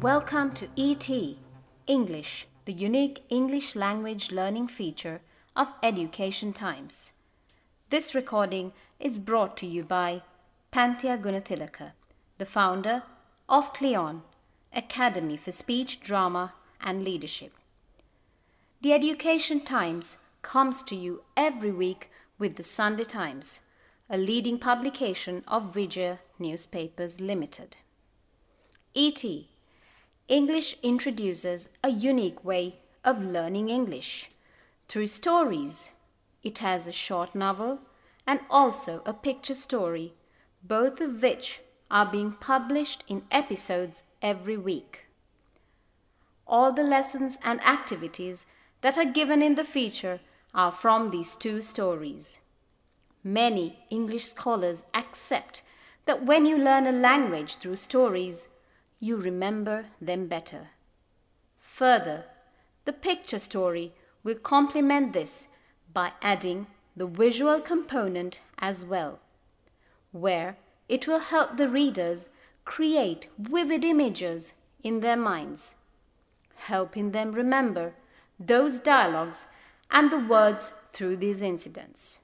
Welcome to ET English, the unique English language learning feature of Education Times. This recording is brought to you by Panthea Gunathilaka, the founder of Cleon, Academy for Speech, Drama and Leadership. The Education Times comes to you every week with the Sunday Times, a leading publication of Vijaya Newspapers Limited. ET English introduces a unique way of learning English through stories. It has a short novel and also a picture story, both of which are being published in episodes every week. All the lessons and activities that are given in the feature are from these two stories. Many English scholars accept that when you learn a language through stories, you remember them better. Further, the picture story will complement this by adding the visual component as well, where it will help the readers create vivid images in their minds, helping them remember those dialogues and the words through these incidents.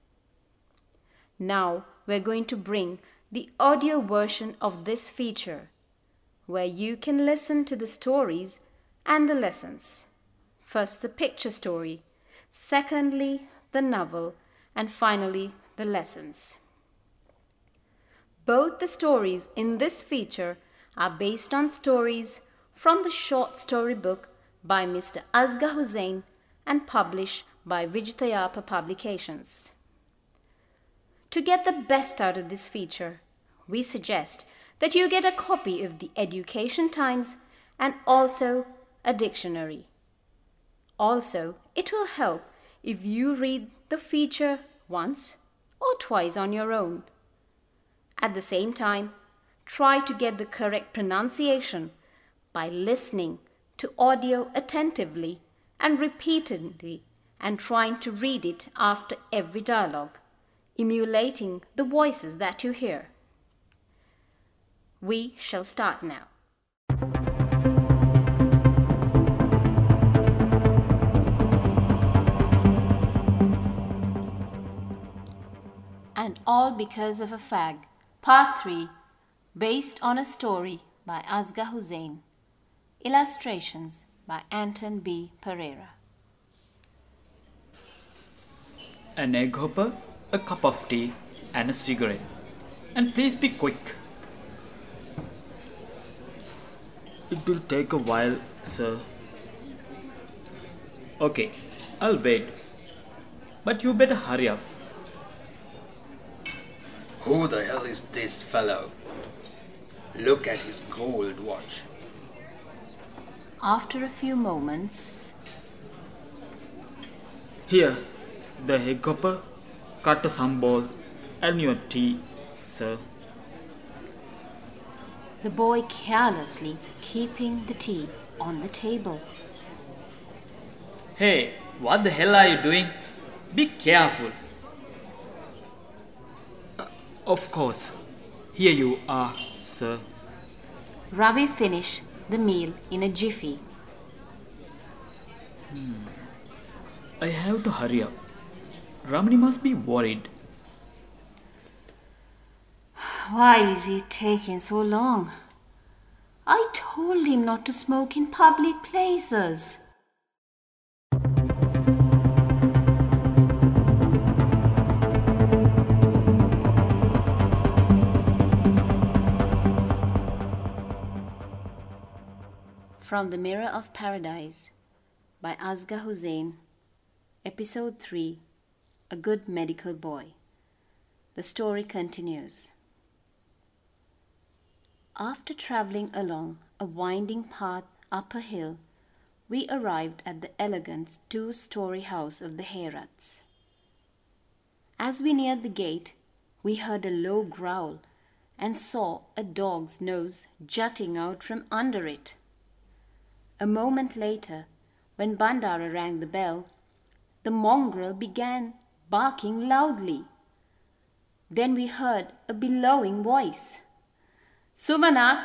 Now we're going to bring the audio version of this feature, where you can listen to the stories and the lessons. First the picture story, secondly the novel, and finally the lessons. Both the stories in this feature are based on stories from the short story book by Mr. Asghar Hussain and published by Vijayapa Publications. To get the best out of this feature, we suggest that you get a copy of the Education Times and also a dictionary. Also, it will help if you read the feature once or twice on your own. At the same time, try to get the correct pronunciation by listening to audio attentively and repeatedly and trying to read it after every dialogue, emulating the voices that you hear. We shall start now. And All Because of a Fag, Part 3, based on a story by Asghar Hussain. Illustrations by Anton B. Pereira. An egg hopper, a cup of tea, and a cigarette. And please be quick. It will take a while, sir. Okay, I'll wait. But you better hurry up. Who the hell is this fellow? Look at his gold watch. After a few moments, Here, the egg hopper, cut a sambal, and your tea, sir. the boy carelessly keeping the tea on the table. Hey, what the hell are you doing? Be careful. Of course. Here you are, sir. Ravi finished the meal in a jiffy. I have to hurry up. Ramani must be worried. Why is he taking so long? I told him not to smoke in public places. From the Mirror of Paradise by Asghar Hussain, Episode 3, A Good Medical Boy. The story continues. After travelling along a winding path up a hill, we arrived at the elegant two-story house of the Heyrats. As we neared the gate, we heard a low growl and saw a dog's nose jutting out from under it. A moment later, when Bandara rang the bell, the mongrel began barking loudly. Then we heard a bellowing voice. "Sumana,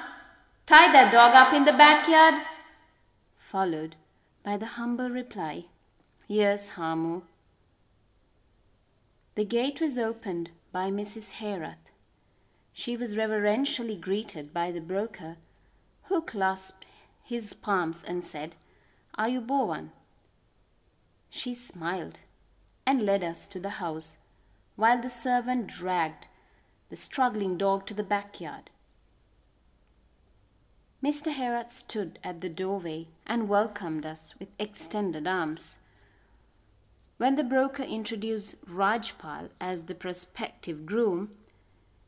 Tie that dog up in the backyard, followed by the humble reply, Yes, Hamu. The gate was opened by Mrs. Herath. She was reverentially greeted by the broker, who clasped his palms and said, Ayubowan. She smiled and led us to the house, while the servant dragged the struggling dog to the backyard. Mr. Herath stood at the doorway and welcomed us with extended arms. When the broker introduced Rajpal as the prospective groom,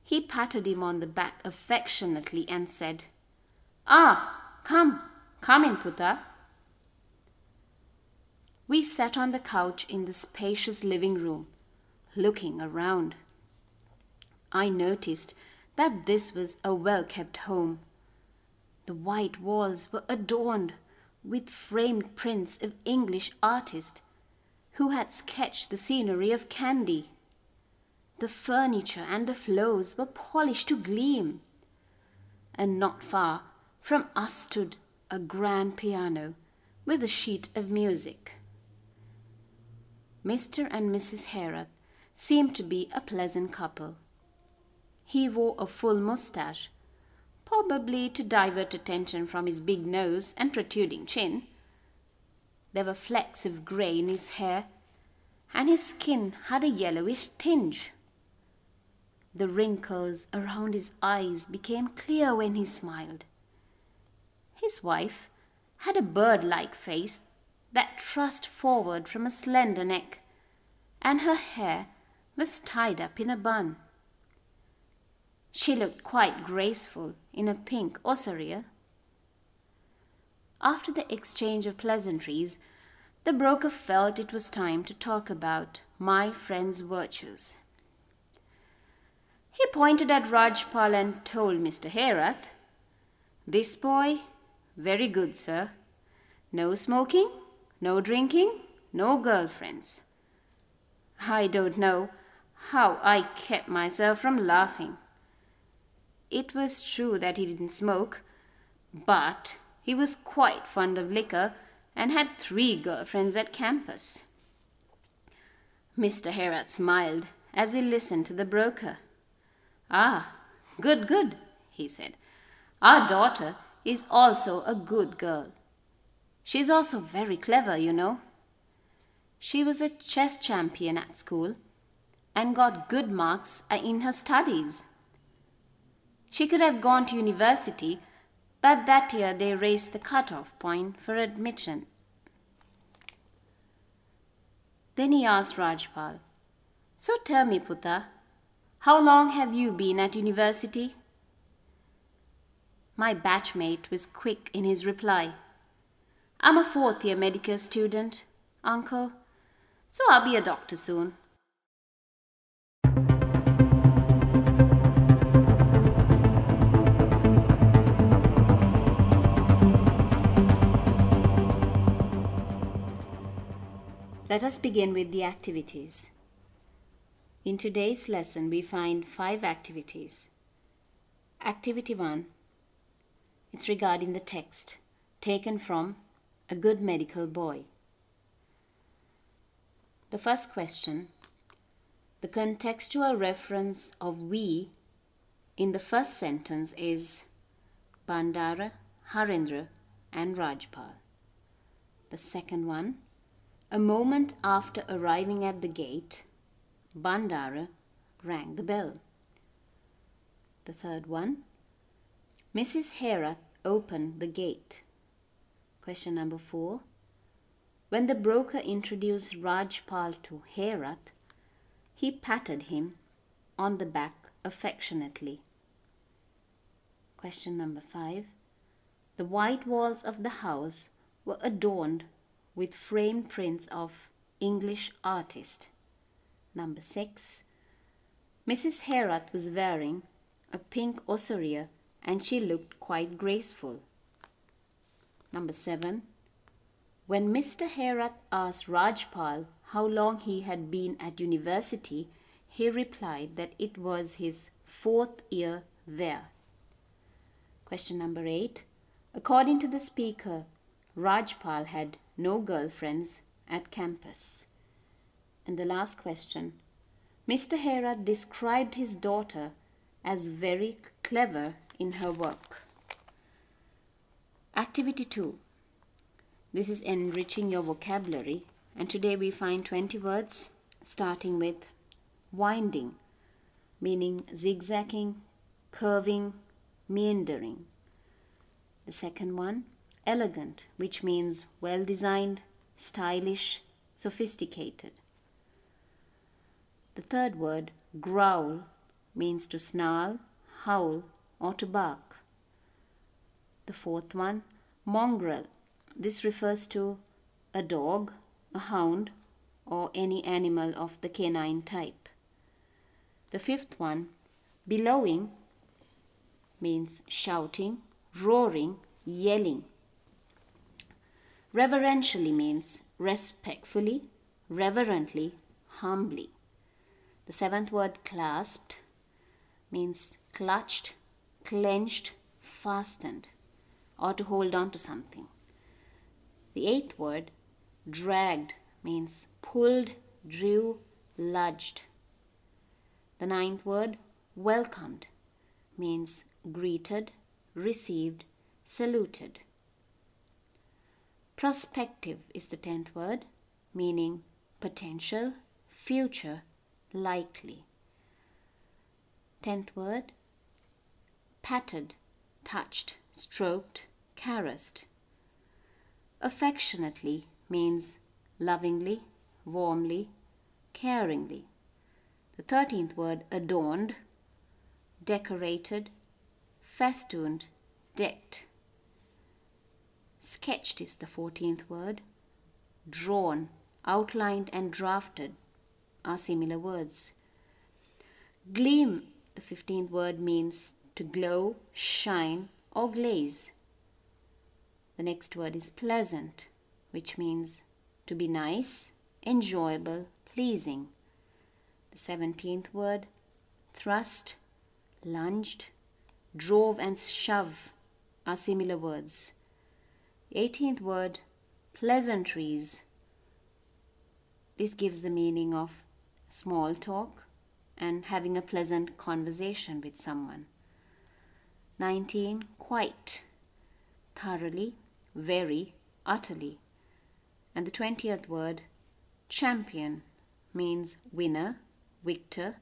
he patted him on the back affectionately and said, come in, Putta. We sat on the couch in the spacious living room, looking around. I noticed that this was a well-kept home. The white walls were adorned with framed prints of English artists who had sketched the scenery of Kandy. The furniture and the floors were polished to gleam, and not far from us stood a grand piano with a sheet of music. Mr. and Mrs. Herath seemed to be a pleasant couple. He wore a full moustache, probably to divert attention from his big nose and protruding chin. There were flecks of grey in his hair, and his skin had a yellowish tinge. The wrinkles around his eyes became clear when he smiled. His wife had a bird-like face that thrust forward from a slender neck, and her hair was tied up in a bun. She looked quite graceful in a pink ossuary. After the exchange of pleasantries, the broker felt it was time to talk about my friend's virtues. He pointed at Rajpal and told Mr. Herath, This boy, very good, sir. No smoking, no drinking, no girlfriends. I don't know how I kept myself from laughing. It was true that he didn't smoke, but he was quite fond of liquor and had 3 girlfriends at campus. Mr. Herath smiled as he listened to the broker. Good, he said. Our daughter is also a good girl. She's also very clever, you know. She was a chess champion at school and got good marks in her studies. She could have gone to university, but that year they raised the cut-off point for admission. Then he asked Rajpal, So tell me, Putta, how long have you been at university? My batchmate was quick in his reply. I'm a 4th-year medical student, uncle, so I'll be a doctor soon. Let us begin with the activities. In today's lesson, we find 5 activities. Activity 1, it's regarding the text, taken from A Good Medical Boy. The first question, the contextual reference of we in the first sentence is Bandara, Harendra and Rajpal. The second one, a moment after arriving at the gate, Bandara rang the bell. The third one, Mrs. Herath opened the gate. Question number 4, when the broker introduced Rajpal to Herath, he patted him on the back affectionately. Question number 5, the white walls of the house were adorned with framed prints of English artists. Number 6, Mrs. Herath was wearing a pink ossuary and she looked quite graceful. Number 7, when Mr. Herath asked Rajpal how long he had been at university, he replied that it was his 4th year there. Question number 8. According to the speaker, Rajpal had no girlfriends at campus. And the last question. Mr. Hera described his daughter as very clever in her work. Activity 2. This is enriching your vocabulary, and today we find 20 words starting with winding, meaning zigzagging, curving, meandering. The second one, elegant, which means well designed, stylish, sophisticated. The third word, growl, means to snarl, howl, or to bark. The fourth one, mongrel. This refers to a dog, a hound, or any animal of the canine type. The fifth one, bellowing, means shouting, roaring, yelling. Reverentially means respectfully, reverently, humbly. The seventh word, clasped, means clutched, clenched, fastened, or to hold on to something. The eighth word, dragged, means pulled, drew, lunged. The ninth word, welcomed, means greeted, received, saluted. Prospective is the 10th word, meaning potential, future, likely. 10th word, patted, touched, stroked, caressed. Affectionately means lovingly, warmly, caringly. The 13th word, adorned, decorated, festooned, decked. Sketched is the 14th word. Drawn, outlined and drafted are similar words. Gleam, the 15th word, means to glow, shine or glaze. The next word is pleasant, which means to be nice, enjoyable, pleasing. The 17th word, thrust, lunged, drove and shove are similar words. The 18th word, pleasantries. This gives the meaning of small talk and having a pleasant conversation with someone. 19, quite, thoroughly, very, utterly. And the 20th word, champion, means winner, victor,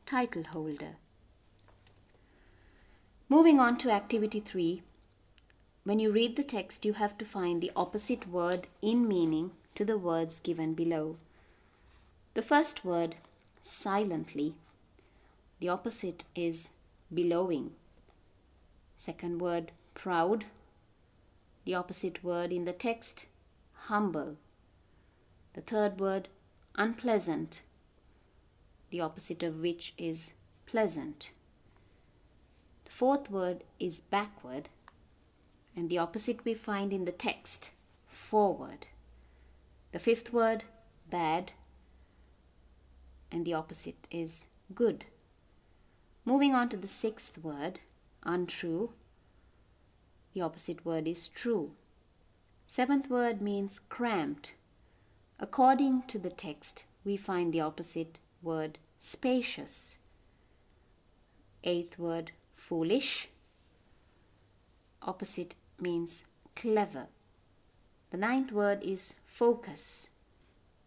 title holder. Moving on to activity 3. When you read the text, you have to find the opposite word in meaning to the words given below. The first word, silently. The opposite is bellowing. Second word, proud. The opposite word in the text, humble. The third word, unpleasant. The opposite of which is pleasant. The fourth word is backward, and the opposite we find in the text, forward. The fifth word, bad, and the opposite is good. Moving on to the sixth word, untrue. The opposite word is true. Seventh word means cramped. According to the text, we find the opposite word, spacious. Eighth word, foolish. Opposite means clever. The ninth word is focus,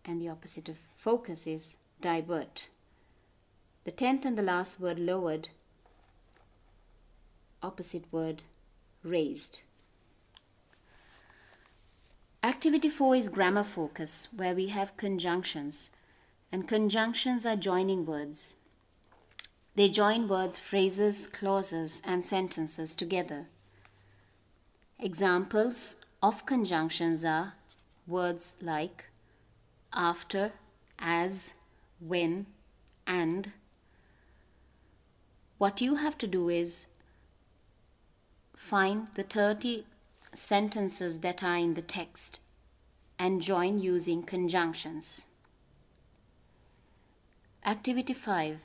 and the opposite of focus is divert. The 10th and the last word, lowered. Opposite word, raised. Activity 4 is grammar focus, where we have conjunctions, and conjunctions are joining words. They join words, phrases, clauses, and sentences together. Examples of conjunctions are words like after, as, when, and. What you have to do is find the 30 sentences that are in the text and join using conjunctions. Activity 5.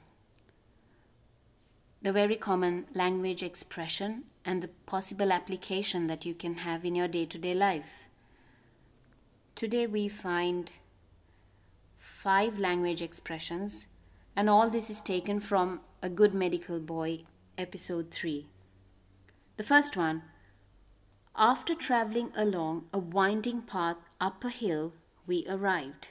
The very common language expression and the possible application that you can have in your day-to-day life. Today we find 5 language expressions, and all this is taken from A Good Medical Boy, episode 3. The first one: after traveling along a winding path up a hill, we arrived.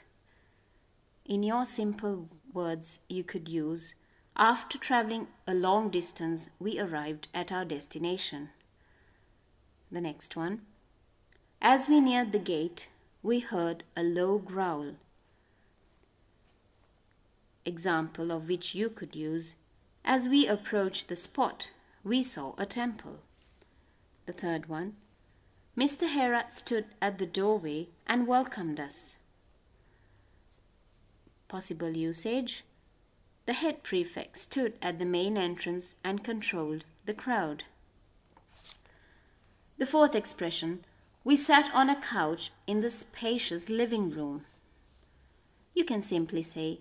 In your simple words, you could use, after traveling a long distance, we arrived at our destination. The next one: as we neared the gate, we heard a low growl. Example of which you could use, as we approached the spot, we saw a temple. The third one: Mr. Herat stood at the doorway and welcomed us. Possible usage: the head prefect stood at the main entrance and controlled the crowd. The fourth expression: we sat on a couch in the spacious living room. You can simply say,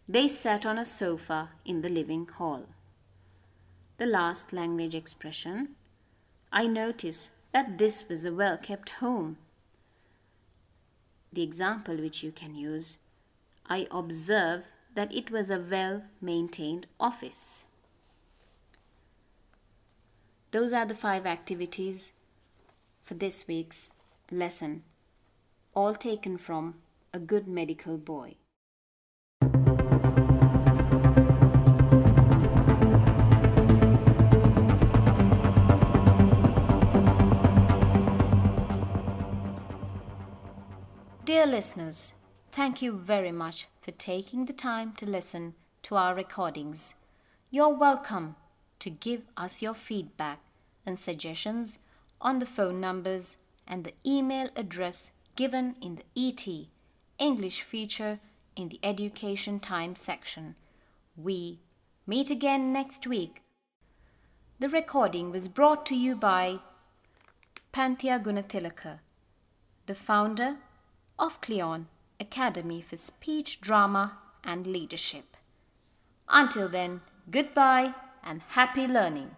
they sat on a sofa in the living hall. The last language expression: I noticed that this was a well-kept home. The example which you can use: I observe that it was a well-maintained office. Those are the 5 activities for this week's lesson, all taken from A Good Medical Boy. Dear listeners, thank you very much for taking the time to listen to our recordings. You're welcome to give us your feedback and suggestions on the phone numbers and the email address given in the ET English feature in the Education Time section. We meet again next week. The recording was brought to you by Panthea Gunathilaka, the founder of Cleon Academy for Speech, Drama and Leadership. Until then, goodbye and happy learning.